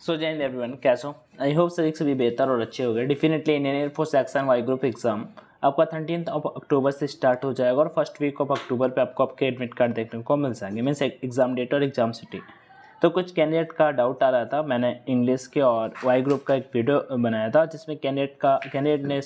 सो जय हिंद एवरीवन, कैसे हो? आई होप सभी बेहतर और अच्छे हो गए। डेफिनेटली इंडियन एयरफोर्स एक्शन वाई ग्रुप एग्जाम आपका 13 अक्टूबर से स्टार्ट हो जाएगा और फर्स्ट वीक ऑफ अक्टूबर पे आपको आपके एडमिट कार्ड देखने को मिल जाएंगे। मीन्स एग्जाम डेट और एग्जाम सिटी। तो कुछ कैंडिडेट का डाउट आ रहा था, मैंने इंग्लिश के और वाई ग्रुप का एक वीडियो बनाया था जिसमें कैंडिडेट ने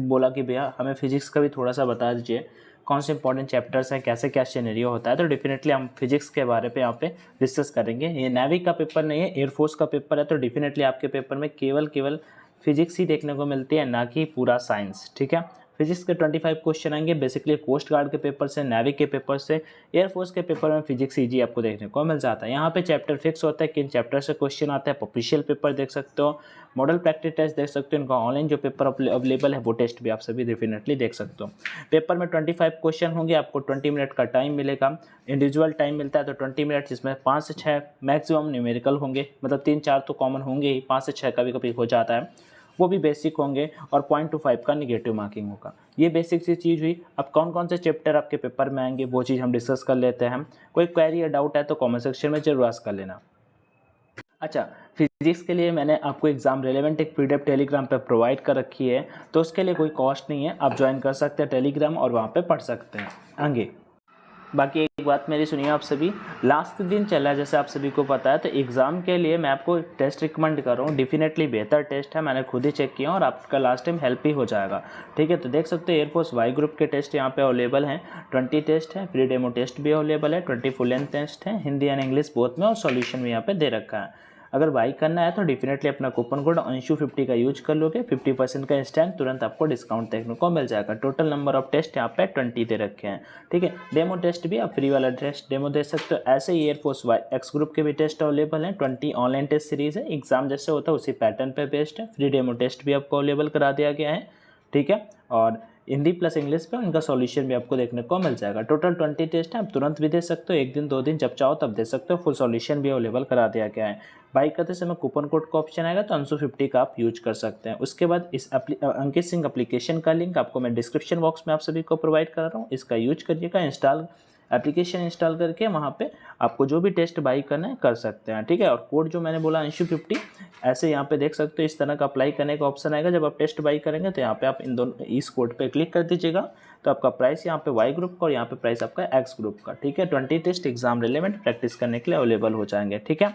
बोला कि भैया हमें फिजिक्स का भी थोड़ा सा बता दीजिए, कौन से इंपॉर्टेंट चैप्टर्स हैं, कैसे क्या सिनेरियो होता है। तो डेफिनेटली हम फिजिक्स के बारे पे यहाँ पे डिस्कस करेंगे। ये नेवी का पेपर नहीं है, एयरफोर्स का पेपर है, तो डेफिनेटली आपके पेपर में केवल फिजिक्स ही देखने को मिलती है, ना कि पूरा साइंस। ठीक है, फिजिक्स के 25 क्वेश्चन आएंगे बेसिकली कोस्ट गार्ड के पेपर से, नेवी के पेपर से। एयरफोर्स के पेपर में फिजिक्स ईजी आपको देखने को मिल जाता है। यहाँ पे चैप्टर फिक्स होता है, किन चैप्टर से क्वेश्चन आता है। ऑफिशियल पेपर देख सकते हो, मॉडल प्रैक्टिस टेस्ट देख सकते हो, इनका ऑनलाइन जो पेपर अवेलेबल है वो टेस्ट भी आप सभी डेफिनेटली देख सकते हो। पेपर में 25 क्वेश्चन होंगे, आपको 20 मिनट का टाइम मिलेगा। इंडिविजुअल टाइम मिलता है तो 20 मिनट, जिसमें 5 से 6 मैक्सिमम न्यूमेरिकल होंगे, मतलब 3-4 तो कॉमन होंगे ही, 5 से 6 कभी कभी हो जाता है, वो भी बेसिक होंगे। और 0.25 का निगेटिव मार्किंग होगा। ये बेसिक सी चीज़ हुई। अब कौन कौन से चैप्टर आपके पेपर में आएंगे वो चीज़ हम डिस्कस कर लेते हैं। कोई क्वेरी या डाउट है तो कमेंट सेक्शन में जरूर आस्क कर लेना। अच्छा, फिजिक्स के लिए मैंने आपको एग्जाम रेलेवेंट एक पीडीएफ टेलीग्राम पे प्रोवाइड कर रखी है, तो उसके लिए कोई कॉस्ट नहीं है, आप ज्वाइन कर सकते हैं टेलीग्राम और वहाँ पे पढ़ सकते हैं आगे। बाकी एक बात मेरी सुनिए, आप सभी लास्ट दिन चल रहा है जैसे आप सभी को पता है, तो एग्ज़ाम के लिए मैं आपको टेस्ट रिकमेंड कर रहा हूँ। डेफिनेटली बेहतर टेस्ट है, मैंने खुद ही चेक किया और आपका लास्ट टाइम हेल्प ही हो जाएगा। ठीक है, तो देख सकते हो एयरफोर्स वाई ग्रुप के टेस्ट यहाँ पे अवेलेबल हैं। 20 टेस्ट है, फ्री डेमो टेस्ट भी अवेलेबल है, 20 फुल लेंथ टेस्ट है, हिंदी एंड इंग्लिश बोथ में, और सॉल्यूशन भी यहाँ पे दे रखा है। अगर बाई करना है तो डेफिनेटली अपना कूपन कोड अंशु50 का यूज कर लोगे, 50% का इंस्टेंट तुरंत आपको डिस्काउंट देखने को मिल जाएगा। टोटल नंबर ऑफ टेस्ट यहाँ पे 20 दे रखे हैं। ठीक है, डेमो टेस्ट भी आप फ्री वाला टेस्ट डेमो दे सकते हो। ऐसे ही एयरफोर्स एक्स ग्रुप के भी टेस्ट अवेलेबल हैं। 20 ऑनलाइन टेस्ट सीरीज है, एग्जाम जैसे होता है उसी पैटर्न पे बेस्ड है। फ्री डेमो टेस्ट भी आपको अवेलेबल करा दिया गया है। ठीक है, और हिंदी प्लस इंग्लिश पे इनका सॉल्यूशन भी आपको देखने को मिल जाएगा। टोटल 20 टेस्ट है, आप तुरंत भी दे सकते हो, 1 दिन 2 दिन जब चाहो तब दे सकते हो। फुल सॉल्यूशन भी अवेलेबल करा दिया गया है। बाई करते समय कूपन कोड का ऑप्शन आएगा तो अंशु50 का आप यूज कर सकते हैं। उसके बाद इस अंकित सिंह एप्लीकेशन का लिंक आपको मैं डिस्क्रिप्शन बॉक्स में आप सभी को प्रोवाइड कर रहा हूँ, इसका यूज करिएगा। एप्लीकेशन इंस्टॉल करके वहाँ पे आपको जो भी टेस्ट बाई करना है कर सकते हैं। ठीक है, और कोड जो मैंने बोला अंशु50, ऐसे यहाँ पे देख सकते हो इस तरह का अप्लाई करने का ऑप्शन आएगा। जब आप टेस्ट बाई करेंगे तो यहाँ पे आप इन दोनों इस कोड पे क्लिक कर दीजिएगा, तो आपका प्राइस यहाँ पे वाई ग्रुप का और यहाँ पे प्राइस आपका एक्स ग्रुप का। ठीक है, 20 टेस्ट एग्जाम रिलेवेंट प्रैक्टिस करने के लिए अवेलेबल हो जाएंगे। ठीक है,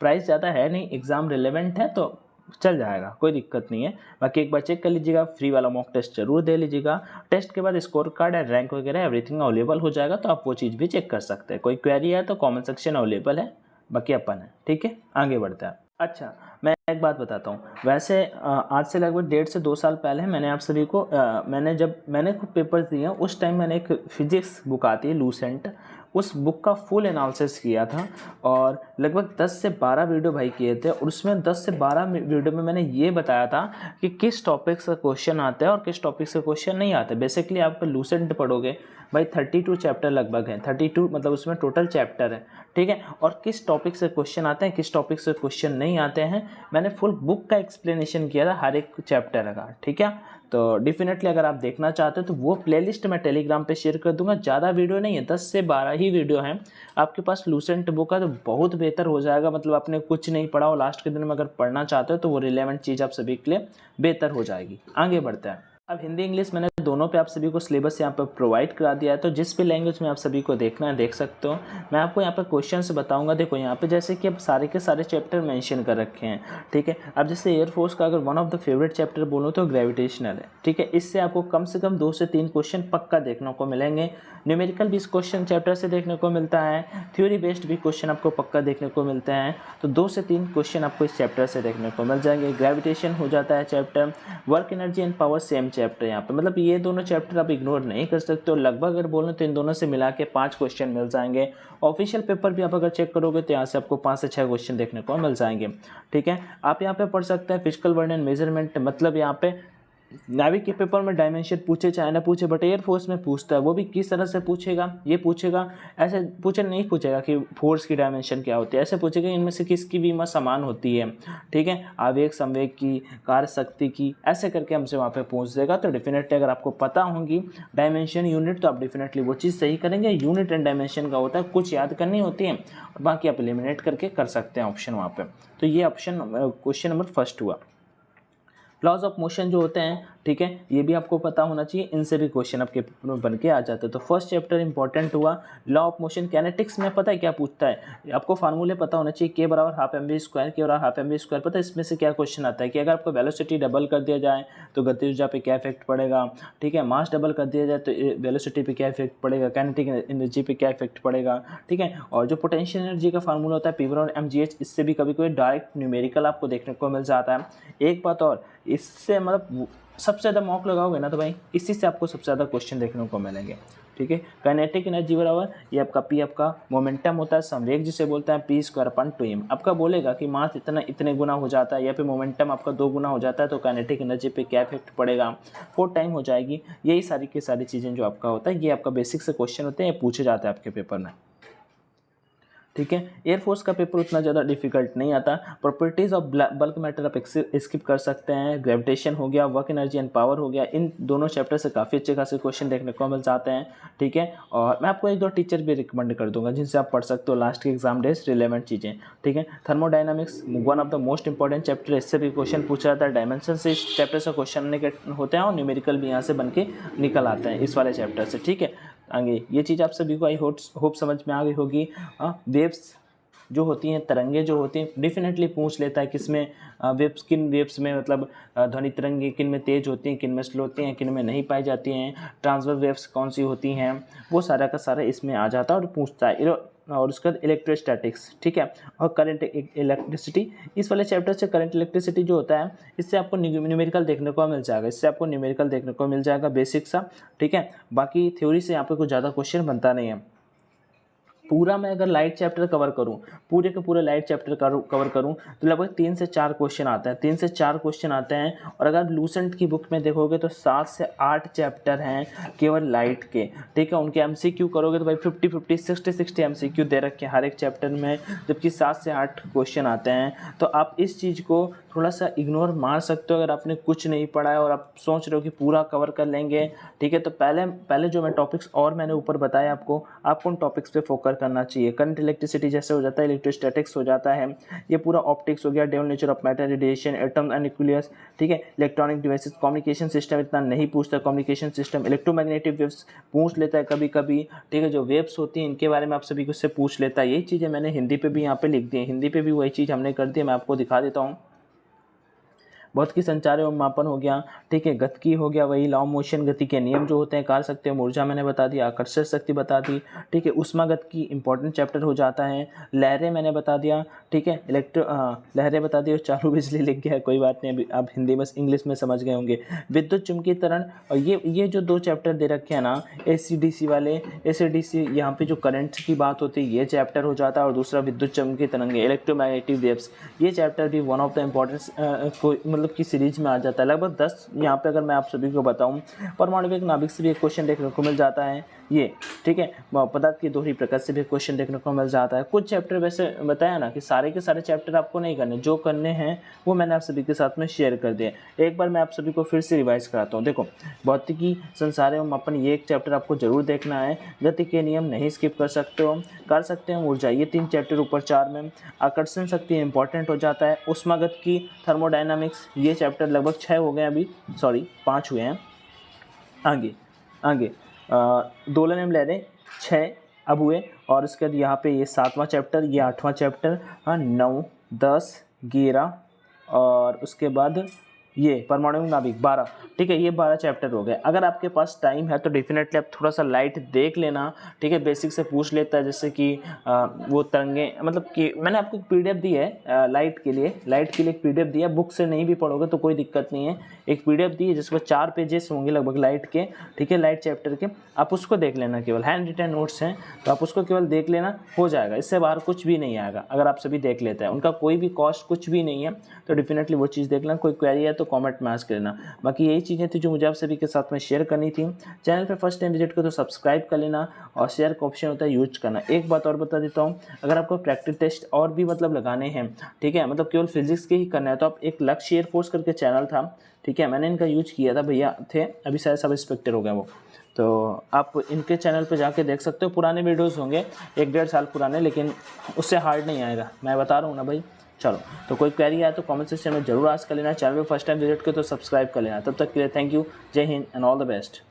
प्राइस ज़्यादा है नहीं, एग्जाम रिलेवेंट है तो चल जाएगा, कोई दिक्कत नहीं है। बाकी एक बार चेक कर लीजिएगा, फ्री वाला मॉक टेस्ट जरूर दे लीजिएगा। टेस्ट के बाद स्कोर कार्ड है, रैंक वगैरह एवरीथिंग अवेलेबल हो जाएगा, तो आप वो चीज़ भी चेक कर सकते हैं। कोई क्वेरी है तो कमेंट सेक्शन अवेलेबल है, बाकी अपन है। ठीक है, आगे बढ़ते हैं। अच्छा, मैं एक बात बताता हूँ। वैसे आज से लगभग 1.5 से 2 साल पहले मैंने आप सभी को मैंने खुद पेपर्स दिए हैं, उस टाइम मैंने एक फिजिक्स बुक आती है लूसेंट, उस बुक का फुल एनालिसिस किया था और लगभग 10 से 12 वीडियो भाई किए थे। और उसमें 10 से 12 वीडियो में मैंने ये बताया था कि किस टॉपिक से क्वेश्चन आते हैं और किस टॉपिक से क्वेश्चन नहीं आते। बेसिकली आप लूसेंट पढ़ोगे भाई, 32 चैप्टर लगभग है, 32 मतलब उसमें टोटल चैप्टर है। ठीक है, और किस टॉपिक से क्वेश्चन आते हैं, किस टॉपिक से क्वेश्चन नहीं आते हैं, मैंने फुल बुक का एक्सप्लेनेशन किया था हर एक चैप्टर का। ठीक है, तो डेफिनेटली अगर आप देखना चाहते हो तो वो प्लेलिस्ट मैं टेलीग्राम पे शेयर कर दूंगा। ज़्यादा वीडियो नहीं है, 10 से 12 ही वीडियो हैं। आपके पास लूसेंट बुक है तो बहुत बेहतर हो जाएगा। मतलब आपने कुछ नहीं पढ़ा हो, लास्ट के दिन में अगर पढ़ना चाहते हो तो वो रिलेवेंट चीज़ आप सभी के लिए बेहतर हो जाएगी। आगे बढ़ते हैं। अब हिंदी इंग्लिश मैंने दोनों पे आप सभी को सिलेबस यहाँ पर प्रोवाइड करा दिया है, तो जिस भी लैंग्वेज में आप सभी को देखना है देख सकते हो। मैं आपको यहाँ पर क्वेश्चंस बताऊंगा। देखो यहाँ पे जैसे कि अब सारे के सारे चैप्टर मेंशन कर रखे हैं। ठीक है, अब जैसे एयरफोर्स का अगर one of the favourite chapter बोलूँ तो ग्रेविटेशनल है। ठीक है, इससे आपको कम से कम 2 से 3 क्वेश्चन पक्का देखने को मिलेंगे। न्यूमेरिकल भी इस क्वेश्चन चैप्टर से देखने को मिलता है, थ्योरी बेस्ड भी क्वेश्चन आपको पक्का देखने को मिलते हैं। तो 2 से 3 क्वेश्चन आपको इस चैप्टर से देखने को मिल जाएंगे। ग्रेविटेशन हो जाता है chapter, work energy and power same chapter यहाँ पे, मतलब ये दोनों चैप्टर आप इग्नोर नहीं कर सकते हो। लगभग अगर बोलूँ तो इन दोनों से मिला के 5 क्वेश्चन मिल जाएंगे। ऑफिशियल पेपर भी आप अगर चेक करोगे तो यहाँ से आपको 5 से 6 क्वेश्चन देखने को मिल जाएंगे। ठीक है, आप यहाँ पे पढ़ सकते हैं फिजिकल वर्ड एंड मेजरमेंट, मतलब यहाँ पे नाविक के पेपर में डायमेंशन पूछे चाहे ना पूछे, बट एयरफोर्स में पूछता है। वो भी किस तरह से पूछेगा, ये पूछेगा ऐसे नहीं पूछेगा कि फोर्स की डायमेंशन क्या होती है, ऐसे पूछेगा इनमें से किसकी विमा समान होती है, ठीक है, आवेग संवेग की, कार्य शक्ति की, ऐसे करके हमसे वहाँ पे पूछ देगा। तो डेफिनेटली अगर आपको पता होंगी डायमेंशन यूनिट तो आप डेफिनेटली वो चीज़ सही करेंगे। यूनिट एंड डायमेंशन का होता है, कुछ याद करनी होती है और बाकी आप एलिमिनेट करके कर सकते हैं ऑप्शन वहाँ पे। तो ये ऑप्शन क्वेश्चन नंबर फर्स्ट हुआ। लॉज ऑफ मोशन जो होते हैं, ठीक है, ये भी आपको पता होना चाहिए, इनसे भी क्वेश्चन आपके पेपर में बन के आ जाते हैं। तो फर्स्ट चैप्टर इंपॉर्टेंट हुआ। लॉ ऑफ मोशन कैनेटिक्स में पता है क्या पूछता है, आपको फार्मूले पता होना चाहिए, के बराबर हाफ एम वी स्क्वायर, के बराबर हाफ एम वी स्क्वायर। पता है इसमें से क्या क्वेश्चन आता है कि अगर आपको वेलोसिटी डबल कर दिया जाए तो गति ऊर्जा पे क्या इफेक्ट पड़ेगा, ठीक है, मास डबल कर दिया जाए तो वेलोसिटी पे क्या इफेक्ट पड़ेगा, कैनेटिक एनर्जी पे क्या इफेक्ट पड़ेगा, ठीक है। और जो पोटेंशियल एनर्जी का फार्मूला होता है पी बराबर एम जी एच, इससे भी कभी कोई डायरेक्ट न्यूमेरिकल आपको देखने को मिल जाता है। एक बात और, इससे मतलब सबसे ज़्यादा मॉक लगाओगे ना तो भाई इसी से आपको सबसे ज़्यादा क्वेश्चन देखने को मिलेंगे, ठीक है। काइनेटिक एनर्जी बराबर ये आपका पी आपका मोमेंटम होता है, संवेग जिसे बोलते हैं पी स्क्वायर अपन 2m। आपका बोलेगा कि मास इतने गुना हो जाता है या फिर मोमेंटम आपका 2 गुना हो जाता है तो काइनेटिक एनर्जी पे क्या इफेक्ट पड़ेगा, 4 टाइम हो जाएगी। यही सारी की सारी चीज़ें जो आपका होता है ये आपका बेसिक से क्वेश्चन होते हैं, ये पूछे जाते हैं आपके पेपर में, ठीक है। एयरफोर्स का पेपर उतना ज़्यादा डिफिकल्ट नहीं आता। प्रॉपर्टीज़ ऑफ बल्क मैटर आप स्किप कर सकते हैं। ग्रेविटेशन हो गया, वर्क एनर्जी एंड पावर हो गया, इन दोनों चैप्टर से काफ़ी अच्छे खासे क्वेश्चन देखने को मिल जाते हैं, ठीक है। और मैं आपको एक दो टीचर भी रिकमेंड कर दूंगा जिनसे आप पढ़ सकते हो लास्ट के एग्जाम डेज रिलेवेंट चीज़ें, ठीक है। Thermodynamics one of the most important chapter, इससे भी क्वेश्चन पूछा जाता है। डायमेंशन से इस चैप्टर से क्वेश्चन होते हैं और न्यूमेरिकल भी यहाँ से बन के निकल आते हैं इस वाले चैप्टर से, ठीक है। आगे ये चीज़ आप सभी को आई होप समझ में आ गई होगी। वेव्स जो होती हैं, तरंगे जो होती हैं, डेफिनेटली पूछ लेता है किसमें वेव्स, किन वेव्स में मतलब ध्वनि तरंगे किन में तेज होती हैं, किन में स्लो होती हैं, किन में नहीं पाई जाती हैं, ट्रांसवर्स वेव्स कौन सी होती हैं, वो सारा का सारा इसमें आ जाता है और पूछता है। और उसके बाद इलेक्ट्रोस्टैटिक्स, ठीक है, और करंट इलेक्ट्रिसिटी। इस वाले चैप्टर से करंट इलेक्ट्रिसिटी जो होता है इससे आपको न्यूमेरिकल देखने को मिल जाएगा, इससे आपको न्यूमेरिकल देखने को मिल जाएगा बेसिक सा, ठीक है। बाकी थ्योरी से यहाँ पे कुछ ज़्यादा क्वेश्चन बनता नहीं है। पूरा मैं अगर लाइट चैप्टर कवर करूं, पूरे के पूरे लाइट चैप्टर कवर करूं तो लगभग 3 से 4 क्वेश्चन आते हैं, 3 से 4 क्वेश्चन आते हैं। और अगर लूसेंट की बुक में देखोगे तो 7 से 8 चैप्टर हैं केवल लाइट के, ठीक है। उनके एमसीक्यू करोगे तो भाई 50-50 60-60 एमसीक्यू दे रखे हैं हर एक चैप्टर में, जबकि 7 से 8 क्वेश्चन आते हैं। तो आप इस चीज़ को थोड़ा सा इग्नोर मार सकते हो अगर आपने कुछ नहीं पढ़ा है और आप सोच रहे हो कि पूरा कवर कर लेंगे, ठीक है। तो पहले जो मैं टॉपिक्स और मैंने ऊपर बताया आपको उन टॉपिक्स पे फोकस करना चाहिए। करंट इलेक्ट्रिसिटी जैसे हो जाता है, इलेक्ट्रोस्टैटिक्स हो जाता है, ये पूरा ऑप्टिक्स हो गया, devil nature of matter, radiation, atom and nucleus, ठीक है। इलेक्ट्रॉनिक डिवाइसेस, कम्युनिकेशन सिस्टम इतना नहीं पूछता, कम्युनिकेशन सिस्टम, इलेक्ट्रोमैग्नेटिक वेव्स पूछ लेता है कभी कभी, ठीक है। जो वेव्स होती हैं इनके बारे में आप सभी को से पूछ लेता है। यही चीज़ें मैंने हिंदी पे भी यहाँ पे लिख दी है, हिंदी पे भी वही चीज़ हमने कर दी है, मैं आपको दिखा देता हूँ। भौतिकी संचार एवं मापन हो गया, ठीक है। गतिकी हो गया, वही लॉ मोशन, गति के नियम जो होते हैं, कार्य शक्ति एवं ऊर्जा मैंने बता दिया, आकर्षण शक्ति बता दी, ठीक है। ऊष्मागतिकी इंपॉर्टेंट चैप्टर हो जाता है। लहरें मैंने बता दिया, ठीक है। लहरें बता दी और चालू बिजली लिख गया, कोई बात नहीं, अभी आप हिंदी में इंग्लिश में समझ गए होंगे। विद्युत चुंबकीय त्वरण, और ये जो 2 चैप्टर दे रखे हैं ना AC/DC वाले, AC/DC यहाँ पे जो करंट की बात होती है ये चैप्टर हो जाता है, और दूसरा विद्युत चुंबकीय तरंगे, इलेक्ट्रोमैग्नेटिक वेव्स, ये चैप्टर भी वन ऑफ द इम्पॉर्टेंट मतलब की सीरीज में आ जाता है। लगभग 10 यहाँ पे अगर मैं आप सभी को बताऊं, परमाणविक नाभिक से भी एक क्वेश्चन देखने को मिल जाता है ये, ठीक है। पदार्थ की दोहरी प्रकाश से भी क्वेश्चन देखने को मिल जाता है। कुछ चैप्टर वैसे बताया ना कि सारे के सारे चैप्टर आपको नहीं करने, जो करने हैं वो मैंने आप सभी के साथ में शेयर कर दिया। एक बार मैं आप सभी को फिर से रिवाइज कराता हूँ। देखो, भौतिकी संसार एवं मापन, ये एक चैप्टर आपको जरूर देखना है। गति के नियम नहीं स्किप कर सकते हो। कार्य शक्ति एवं ऊर्जा, ये 3 चैप्टर ऊपर 4 में। आकर्षण शक्ति इंपॉर्टेंट हो जाता है। ऊष्मागतिकी, थर्मोडायनामिक्स, ये चैप्टर लगभग 6 हो गए, अभी सॉरी 5 हुए हैं। आगे दोलन एवं लहरें 6 अब हुए, और उसके बाद यहाँ पे ये 7वां चैप्टर, ये 8वां चैप्टर, हाँ 9, 10, 11 और उसके बाद ये परमाणु नाभिक 12, ठीक है। ये 12 चैप्टर हो गए। अगर आपके पास टाइम है तो डेफिनेटली आप थोड़ा सा लाइट देख लेना, ठीक है। बेसिक से पूछ लेता है, जैसे कि वो तरंगे, मतलब कि मैंने आपको एक PDF दी है लाइट के लिए एक PDF दिया, बुक से नहीं भी पढ़ोगे तो कोई दिक्कत नहीं है। एक PDF दी है जिसमें 4 पेजेस होंगे लगभग लाइट के, ठीक है, लाइट चैप्टर के। आप उसको देख लेना, केवल हैंड रिटन नोट्स हैं तो आप उसको केवल देख लेना, हो जाएगा। इससे बाहर कुछ भी नहीं आएगा अगर आप सभी देख लेते हैं। उनका कोई भी कॉस्ट कुछ भी नहीं है, तो डेफिनेटली वो चीज़ देख लेना। कोई क्वेरी है तो तो कमेंट में आस्क लेना। बाकी यही चीज़ें थी जो मुझे आप सभी के साथ में शेयर करनी थी। चैनल पे फर्स्ट टाइम विजिट करो तो सब्सक्राइब कर लेना और शेयर का ऑप्शन होता है यूज करना। एक बात और बता देता हूँ, अगर आपको प्रैक्टिस टेस्ट और भी मतलब लगाने हैं, ठीक है, मतलब केवल फिजिक्स के ही करना है, तो आप एक लक्ष्य एयरफोर्स करके चैनल था, ठीक है, मैंने इनका यूज किया था, भैया थे, अभी शायद सब इंस्पेक्टर हो गया वो, तो आप इनके चैनल पे जाके देख सकते हो। पुराने वीडियोस होंगे 1-1.5 साल पुराने, लेकिन उससे हार्ड नहीं आएगा, मैं बता रहा हूँ ना भाई। चलो, तो कोई क्वेरी आए तो कमेंट सेक्शन में जरूर आस्क कर लेना। चैनल पे फर्स्ट टाइम विजिट करो तो सब्सक्राइब कर लेना। तब तक के लिए थैंक यू, जय Hind and all the best.